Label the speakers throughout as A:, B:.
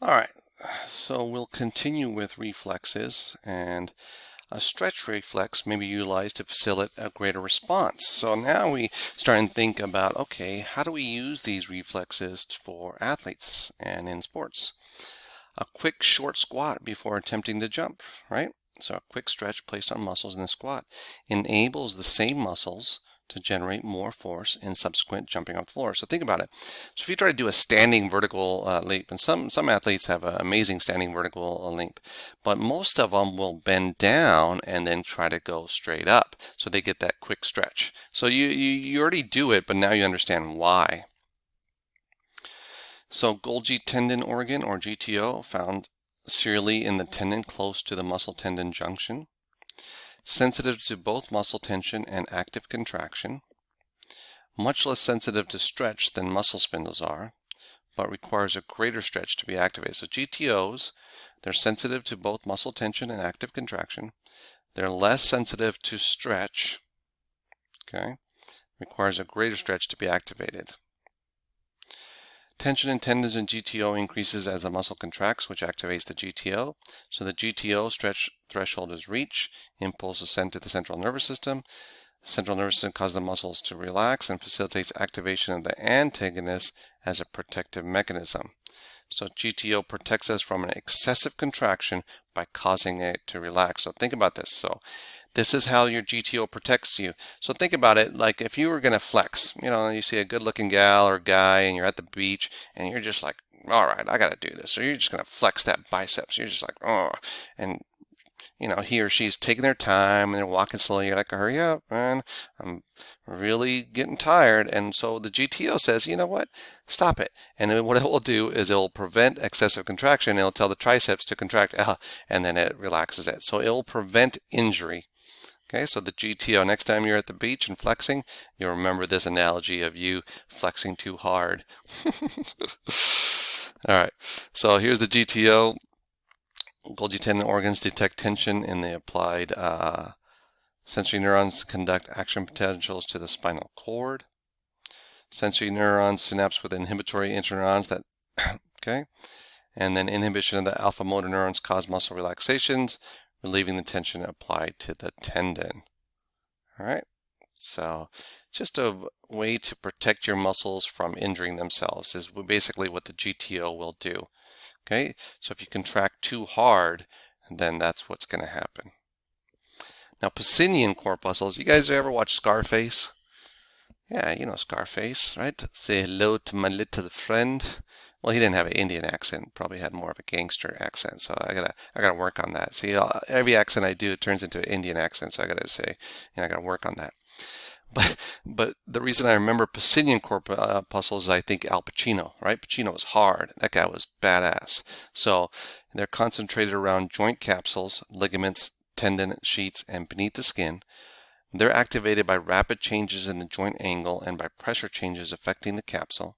A: All right, so we'll continue with reflexes, and a stretch reflex may be utilized to facilitate a greater response. So now we start and think about, okay, how do we use these reflexes for athletes and in sports? A quick short squat before attempting to jump, right? So a quick stretch placed on muscles in the squat enables the same muscles to generate more force in subsequent jumping off the floor. So think about it. So if you try to do a standing vertical leap, and some athletes have an amazing standing vertical leap, but most of them will bend down and then try to go straight up. So they get that quick stretch. So you already do it, but now you understand why. So Golgi tendon organ, or GTO, found serially in the tendon close to the muscle tendon junction, sensitive to both muscle tension and active contraction, much less sensitive to stretch than muscle spindles are, but requires a greater stretch to be activated. So GTOs, they're sensitive to both muscle tension and active contraction. They're less sensitive to stretch, okay? Requires a greater stretch to be activated. Tension in tendons and GTO increases as the muscle contracts, which activates the GTO. So the GTO stretch threshold is reached. Impulse is sent to the central nervous system. The central nervous system causes the muscles to relax and facilitates activation of the antagonist as a protective mechanism. So GTO protects us from an excessive contraction by causing it to relax. So think about this. So this is how your GTO protects you. So think about it like if you were going to flex, you see a good looking gal or guy and you're at the beach and you're just like, all right, I got to do this. So you're just going to flex that biceps. You're just like, oh, and he or she's taking their time and they're walking slowly. You're like, hurry up, man. I'm really getting tired. And so the GTO says, you know what? Stop it. And what it will do is it will prevent excessive contraction. It'll tell the triceps to contract, and then it relaxes it. So it will prevent injury. Okay, so the GTO, next time you're at the beach and flexing, you'll remember this analogy of you flexing too hard. All right, so here's the GTO. Golgi tendon organs detect tension in the applied sensory neurons conduct action potentials to the spinal cord. Sensory neurons synapse with inhibitory interneurons that, okay, and then inhibition of the alpha motor neurons cause muscle relaxations, relieving the tension applied to the tendon. All right, so just a way to protect your muscles from injuring themselves is basically what the GTO will do. Okay, so if you contract too hard, then that's what's going to happen. Now, Pacinian corpuscles, you guys ever watch Scarface? Yeah, you know Scarface, right? Say hello to my little friend. Well, he didn't have an Indian accent, probably had more of a gangster accent, so I gotta work on that. See, every accent I do, it turns into an Indian accent, so I gotta say, I gotta work on that. But the reason I remember Pacinian corpuscles is I think Al Pacino, right? Pacino was hard. That guy was badass. So they're concentrated around joint capsules, ligaments, tendon sheets, and beneath the skin. They're activated by rapid changes in the joint angle and by pressure changes affecting the capsule.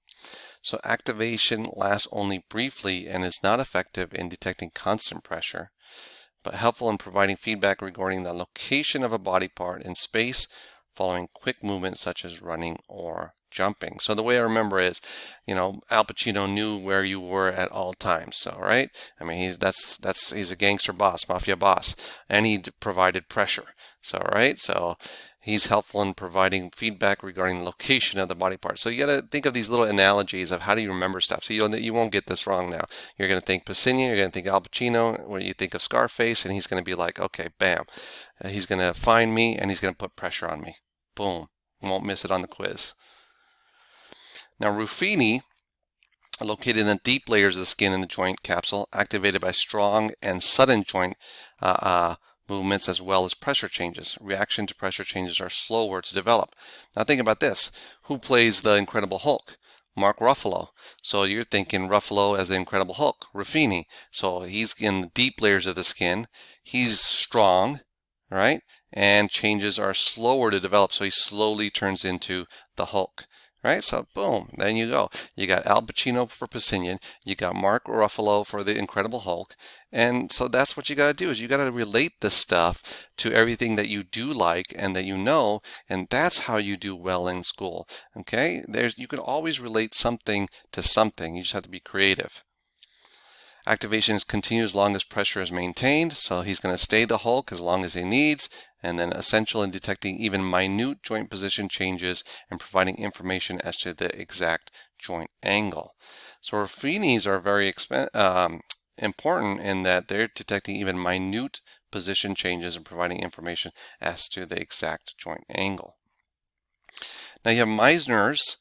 A: So activation lasts only briefly and is not effective in detecting constant pressure, but helpful in providing feedback regarding the location of a body part in space following quick movements such as running or jumping. So the way I remember is, Al Pacino knew where you were at all times. So, right? I mean, he's a gangster boss, mafia boss, and he provided pressure. So, right? So he's helpful in providing feedback regarding the location of the body part. So you got to think of these little analogies of how do you remember stuff. So you won't get this wrong now. You're going to think Pacinian, you're going to think Al Pacino, when you think of Scarface, and he's going to be like, okay, bam. He's going to find me and he's going to put pressure on me. Boom. Won't miss it on the quiz. Now, Ruffini, located in the deep layers of the skin in the joint capsule, activated by strong and sudden joint movements as well as pressure changes. Reaction to pressure changes are slower to develop. Now think about this. Who plays the Incredible Hulk? Mark Ruffalo. So you're thinking Ruffalo as the Incredible Hulk. Ruffini. So he's in the deep layers of the skin. He's strong, right? And changes are slower to develop. So he slowly turns into the Hulk. Right, so boom, then you go. You got Al Pacino for Pacinian, you got Mark Ruffalo for the Incredible Hulk, and so that's what you got to do is you got to relate this stuff to everything that you do like and that you know, and that's how you do well in school. Okay, you can always relate something to something. You just have to be creative. Activation is continued as long as pressure is maintained, so he's going to stay the Hulk as long as he needs, and then essential in detecting even minute joint position changes and providing information as to the exact joint angle. So Ruffinis are very important in that they're detecting even minute position changes and providing information as to the exact joint angle. Now you have Meissner's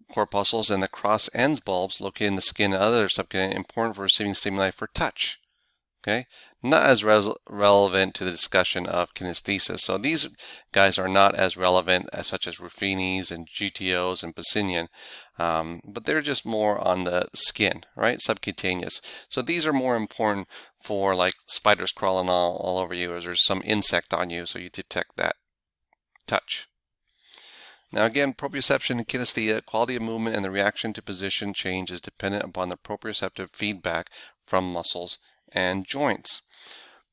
A: corpuscles and the cross ends bulbs located in the skin and other subcutaneous, important for receiving stimuli for touch. Okay, not as relevant to the discussion of kinesthesis. So these guys are not as relevant as such as Ruffini's and GTOs and Pacinian, but they're just more on the skin, right? Subcutaneous. So these are more important for like spiders crawling all over you, or there's some insect on you, so you detect that touch. Now again, proprioception and kinesthesia, quality of movement and the reaction to position change is dependent upon the proprioceptive feedback from muscles and joints.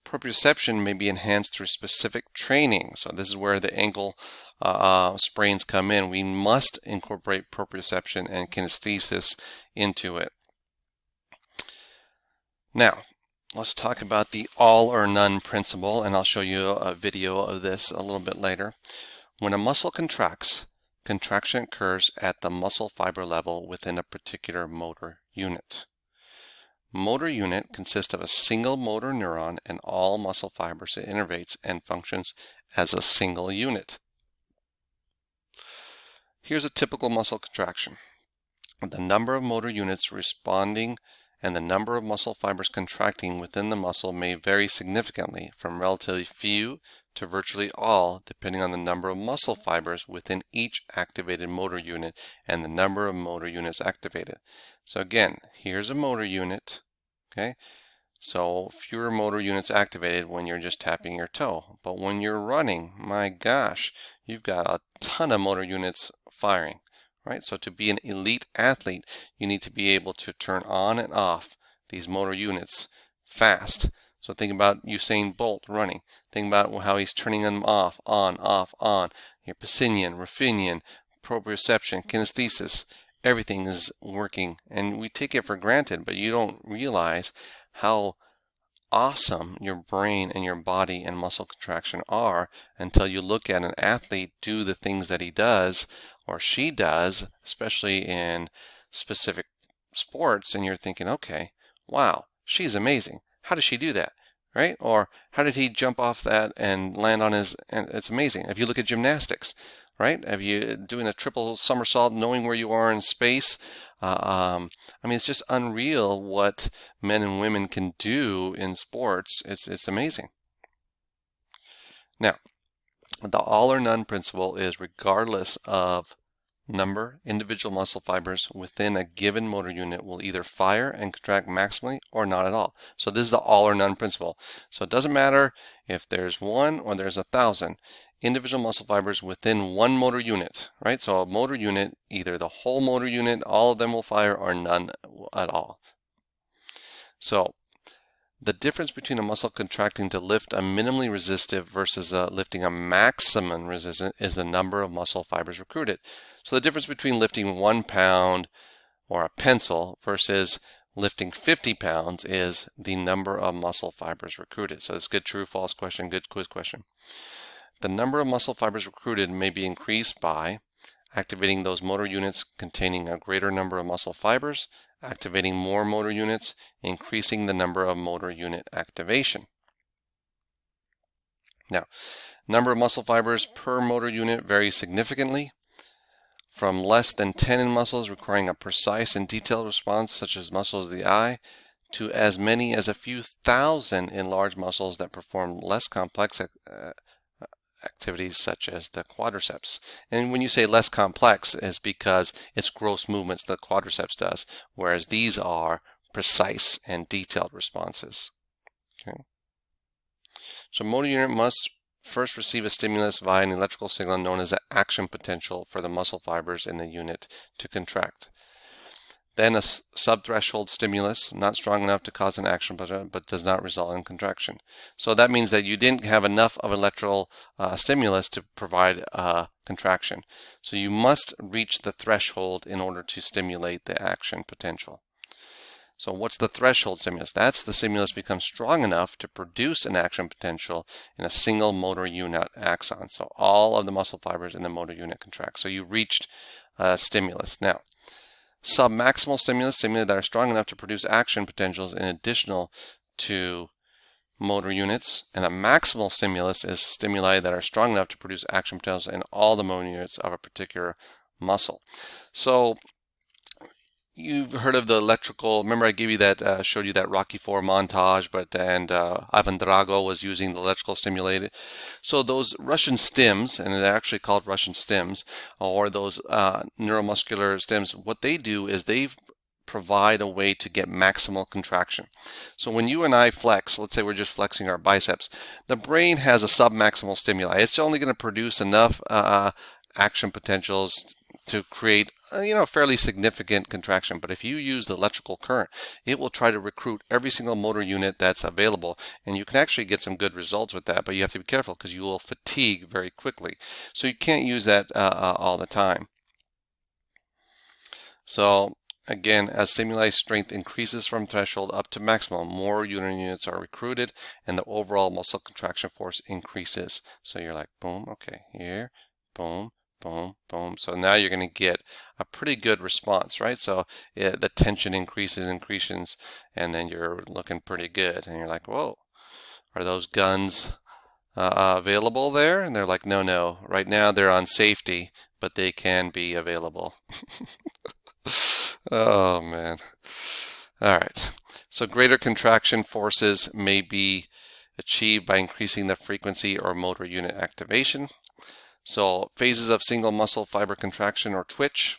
A: Proprioception may be enhanced through specific training. So this is where the ankle sprains come in. We must incorporate proprioception and kinesthesis into it. Now, let's talk about the all or none principle, and I'll show you a video of this a little bit later. When a muscle contracts, contraction occurs at the muscle fiber level within a particular motor unit. Motor unit consists of a single motor neuron and all muscle fibers. It innervates and functions as a single unit. Here's a typical muscle contraction. The number of motor units responding and the number of muscle fibers contracting within the muscle may vary significantly from relatively few to virtually all, depending on the number of muscle fibers within each activated motor unit and the number of motor units activated. So again, here's a motor unit, okay? So fewer motor units activated when you're just tapping your toe. But when you're running, my gosh, you've got a ton of motor units firing, right? So to be an elite athlete, you need to be able to turn on and off these motor units fast. So think about Usain Bolt running. Think about how he's turning them off, on, on. Your Pacinian, Ruffinian, proprioception, kinesthesis, everything is working. And we take it for granted, but you don't realize how awesome your brain and your body and muscle contraction are until you look at an athlete do the things that he does or she does, especially in specific sports, and you're thinking, okay, wow, she's amazing. How does she do that, right? Or how did he jump off that and land on his, and it's amazing. If you look at gymnastics, right? If you doing a triple somersault, knowing where you are in space, I mean, it's just unreal what men and women can do in sports. It's amazing. Now, the all or none principle is regardless of number, individual muscle fibers within a given motor unit will either fire and contract maximally or not at all. So this is the all or none principle. So it doesn't matter if there's 1 or there's 1,000 individual muscle fibers within one motor unit, right? So a motor unit, either the whole motor unit, all of them will fire, or none at all. So the difference between a muscle contracting to lift a minimally resistive versus lifting a maximum resistant is the number of muscle fibers recruited. So the difference between lifting 1 pound or a pencil versus lifting 50 pounds is the number of muscle fibers recruited. So it's a good true false question, good quiz question. The number of muscle fibers recruited may be increased by activating those motor units containing a greater number of muscle fibers, activating more motor units, increasing the number of motor unit activation. Now, number of muscle fibers per motor unit varies significantly from less than 10 in muscles requiring a precise and detailed response, such as muscles of the eye, to as many as a few thousand in large muscles that perform less complex activities such as the quadriceps. And when you say less complex, is because it's gross movements the quadriceps does, whereas these are precise and detailed responses. Okay. So motor unit must first receive a stimulus via an electrical signal known as the action potential for the muscle fibers in the unit to contract. Then a subthreshold stimulus, not strong enough to cause an action but does not result in contraction. So that means that you didn't have enough of electrical stimulus to provide contraction. So you must reach the threshold in order to stimulate the action potential. So what's the threshold stimulus? That's the stimulus becomes strong enough to produce an action potential in a single motor unit axon. So all of the muscle fibers in the motor unit contract. So you reached stimulus. Now, submaximal stimulus, stimuli that are strong enough to produce action potentials in additional to motor units, and a maximal stimulus is stimuli that are strong enough to produce action potentials in all the motor units of a particular muscle. So you've heard of the electrical, remember I gave you that, showed you that Rocky IV montage, and Ivan Drago was using the electrical stimulated. So those Russian stims, and they're actually called Russian stims, or those neuromuscular stims, what they do is they provide a way to get maximal contraction. So when you and I flex, let's say we're just flexing our biceps, the brain has a submaximal stimuli. It's only going to produce enough action potentials to create fairly significant contraction. But if you use the electrical current, it will try to recruit every single motor unit that's available, and you can actually get some good results with that, but you have to be careful because you will fatigue very quickly. So you can't use that all the time. So again, as stimuli strength increases from threshold up to maximum, more units are recruited and the overall muscle contraction force increases. So you're like, boom, okay, here, boom, boom, boom. So now you're going to get a pretty good response, right? So the tension increases, and then you're looking pretty good. And you're like, whoa, are those guns available there? And they're like, no, right now they're on safety, but they can be available. Oh man. All right. So greater contraction forces may be achieved by increasing the frequency or motor unit activation. So phases of single muscle fiber contraction or twitch.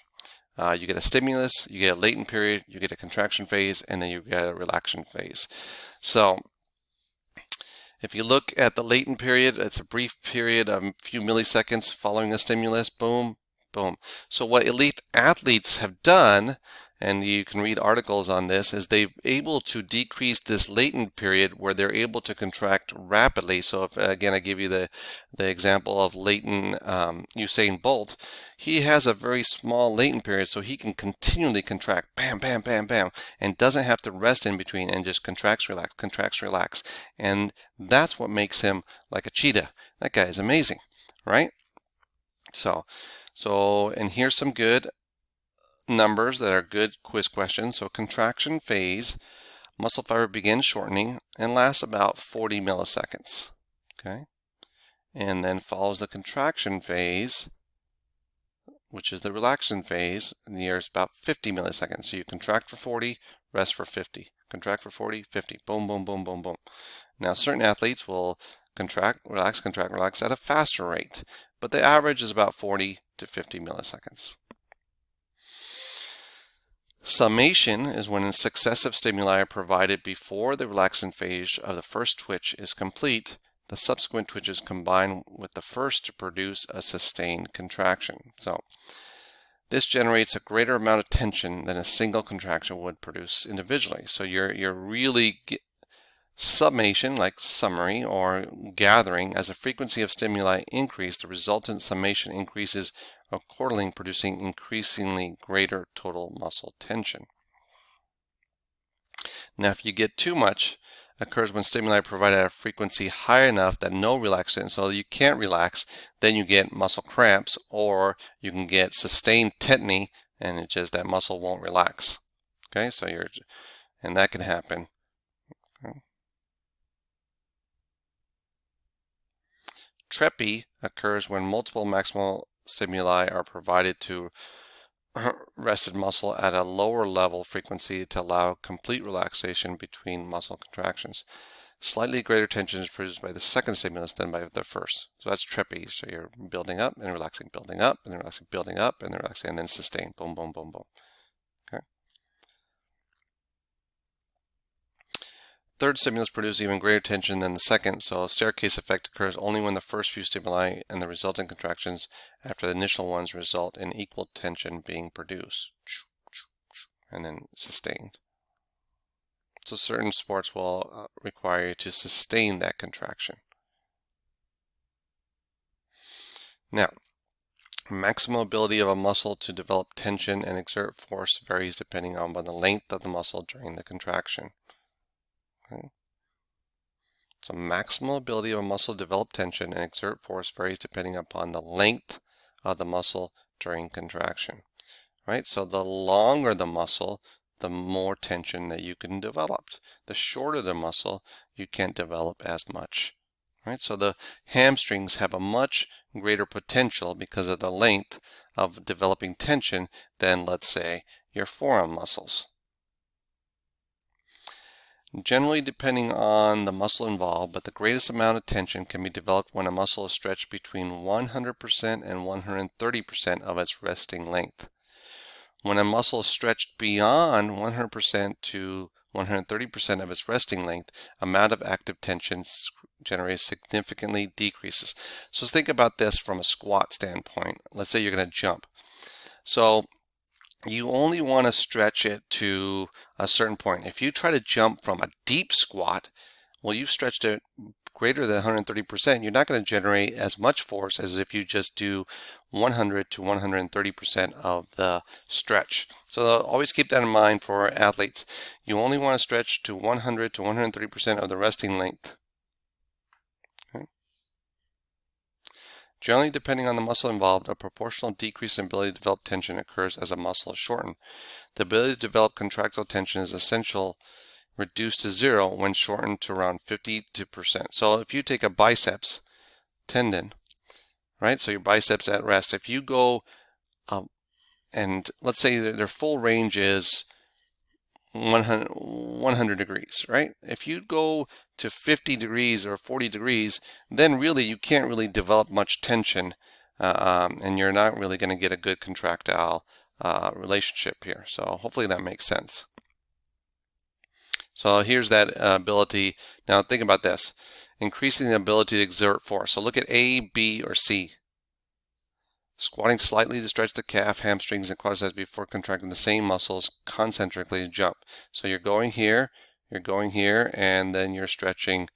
A: You get a stimulus, you get a latent period, you get a contraction phase, and then you get a relaxation phase. So if you look at the latent period, it's a brief period of a few milliseconds following a stimulus, boom, boom. So what elite athletes have done, and you can read articles on this, is they're able to decrease this latent period where they're able to contract rapidly. So if, again, I give you the example of latent Usain Bolt, he has a very small latent period, so he can continually contract, bam, bam, bam, bam, and doesn't have to rest in between and just contracts, relax. And that's what makes him like a cheetah. That guy is amazing, right? So, and here's some good numbers that are good quiz questions. So contraction phase, muscle fiber begins shortening and lasts about 40 milliseconds. Okay. And then follows the contraction phase, which is the relaxation phase, and the is about 50 milliseconds. So you contract for 40, rest for 50. Contract for 40, 50. Boom, boom, boom, boom, boom. Now certain athletes will contract, relax at a faster rate, but the average is about 40 to 50 milliseconds. Summation is when successive stimuli are provided before the relaxant phase of the first twitch is complete. The subsequent twitches combine with the first to produce a sustained contraction. So this generates a greater amount of tension than a single contraction would produce individually. So you're really summation, like summary or gathering, as the frequency of stimuli increase, the resultant summation increases accordingly, producing increasingly greater total muscle tension. Now, if you get too much, occurs when stimuli are provided at a frequency high enough that no relaxation, so you can't relax, then you get muscle cramps, or you can get sustained tetany, and it's just that muscle won't relax. Okay, so and that can happen. Okay. Treppy occurs when multiple maximal stimuli are provided to rested muscle at a lower level frequency to allow complete relaxation between muscle contractions. Slightly greater tension is produced by the second stimulus than by the first. So that's treppy. So you're building up and relaxing, building up and relaxing, building up and then relaxing, and then sustain. Boom, boom, boom, boom. Okay. Third stimulus produces even greater tension than the second, so a staircase effect occurs only when the first few stimuli and the resulting contractions after the initial ones result in equal tension being produced, and then sustained. So certain sports will require you to sustain that contraction. Now, Maximum ability of a muscle to develop tension and exert force varies depending on the length of the muscle during the contraction. Okay. So maximal ability of a muscle to develop tension and exert force varies depending upon the length of the muscle during contraction. Right? So the longer the muscle, the more tension that you can develop. The shorter the muscle, you can't develop as much. Right? So the hamstrings have a much greater potential because of the length of developing tension than, let's say, your forearm muscles. Generally depending on the muscle involved, but the greatest amount of tension can be developed when a muscle is stretched between 100% and 130% of its resting length. When a muscle is stretched beyond 100% to 130% of its resting length, amount of active tension generated significantly decreases. So think about this from a squat standpoint. Let's say you're going to jump. So you only want to stretch it to a certain point. If you try to jump from a deep squat, well, you've stretched it greater than 130%. You're not going to generate as much force as if you just do 100 to 130% of the stretch. So always keep that in mind for athletes. You only want to stretch to 100 to 130% of the resting length. Okay. Generally, depending on the muscle involved, a proportional decrease in ability to develop tension occurs as a muscle is shortened. The ability to develop contractile tension is essential reduced to zero when shortened to around 52%. So if you take a biceps tendon, right? So your biceps at rest, if you go and let's say that their full range is 100 degrees, right? If you go to 50 degrees or 40 degrees, then really you can't really develop much tension and you're not really going to get a good contractile relationship here. So hopefully that makes sense. So here's that ability. Now think about this. Increasing the ability to exert force. So look at A, B, or C. Squatting slightly to stretch the calf, hamstrings, and quadriceps before contracting the same muscles concentrically to jump. So you're going here, and then you're stretching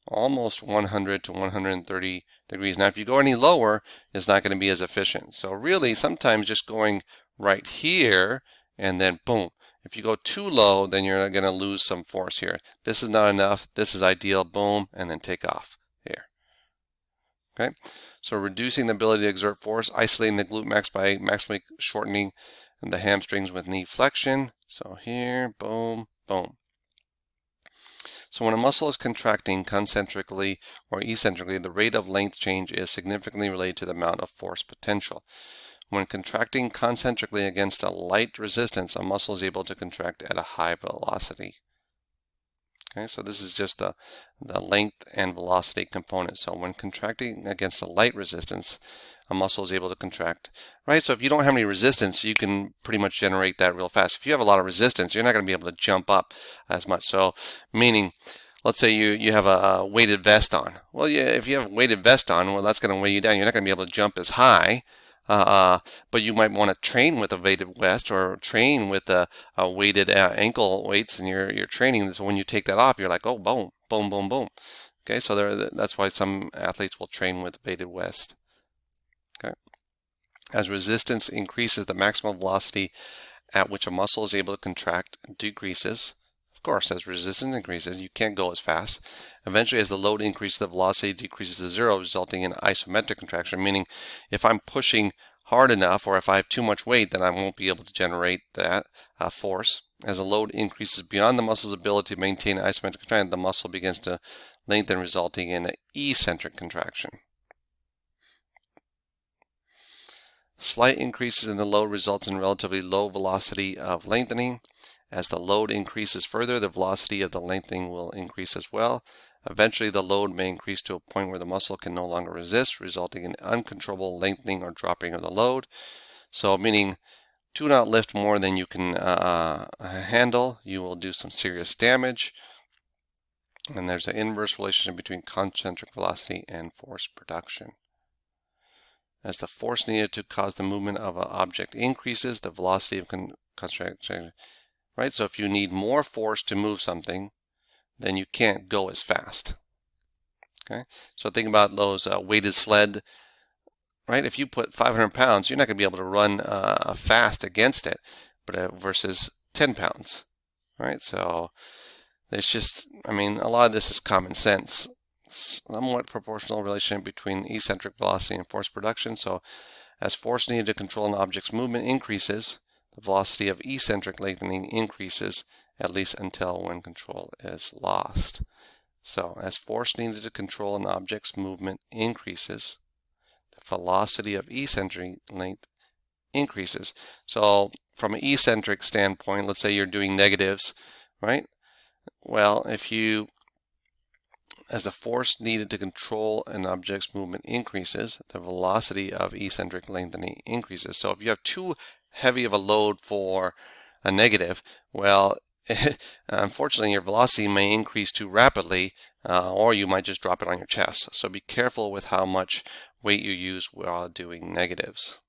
A: almost 100 to 130 degrees. Now if you go any lower, it's not going to be as efficient. So really sometimes just going right here and then boom. If you go too low, then you're going to lose some force here. This is not enough. This is ideal. Boom, and then take off here. Okay, so reducing the ability to exert force, isolating the glute max by maximally shortening the hamstrings with knee flexion. So here, boom, boom. So when a muscle is contracting concentrically or eccentrically, the rate of length change is significantly related to the amount of force potential. When contracting concentrically against a light resistance, a muscle is able to contract at a high velocity. Okay, so this is just the length and velocity component. So when contracting against a light resistance, a muscle is able to contract, right? So if you don't have any resistance, you can pretty much generate that real fast. If you have a lot of resistance, you're not going to be able to jump up as much. So meaning, let's say you have a weighted vest on. Well, yeah, if you have a weighted vest on, well, that's going to weigh you down. You're not going to be able to jump as high. But you might want to train with a weighted vest or train with a weighted ankle weights in your training. So when you take that off, you're like, oh, boom, boom, boom, boom. Okay, so that's why some athletes will train with weighted vest. Okay, as resistance increases, the maximum velocity at which a muscle is able to contract decreases. Of course, as resistance increases, you can't go as fast. Eventually, as the load increases, the velocity decreases to zero, resulting in isometric contraction, meaning if I'm pushing hard enough or if I have too much weight, then I won't be able to generate that force. As the load increases beyond the muscle's ability to maintain isometric contraction, the muscle begins to lengthen, resulting in an eccentric contraction. Slight increases in the load results in relatively low velocity of lengthening. As the load increases further, the velocity of the lengthening will increase as well. Eventually, the load may increase to a point where the muscle can no longer resist, resulting in uncontrollable lengthening or dropping of the load. So meaning, do not lift more than you can handle. You will do some serious damage. And there's an inverse relationship between concentric velocity and force production. As the force needed to cause the movement of an object increases, the velocity of contraction, right? So if you need more force to move something, then you can't go as fast. Okay, so think about those weighted sled right? If you put 500 pounds, you're not going to be able to run fast against it, but versus 10 pounds, right? So there's just, I mean, a lot of this is common sense. Somewhat proportional relationship between eccentric velocity and force production. So as force needed to control an object's movement increases, the velocity of eccentric lengthening increases, at least until when control is lost. So as force needed to control an object's movement increases, the velocity of eccentric length increases. So from an eccentric standpoint, let's say you're doing negatives, right? Well, as the force needed to control an object's movement increases, the velocity of eccentric lengthening increases. So if you have too heavy of a load for a negative, well, unfortunately your velocity may increase too rapidly, or you might just drop it on your chest. So be careful with how much weight you use while doing negatives.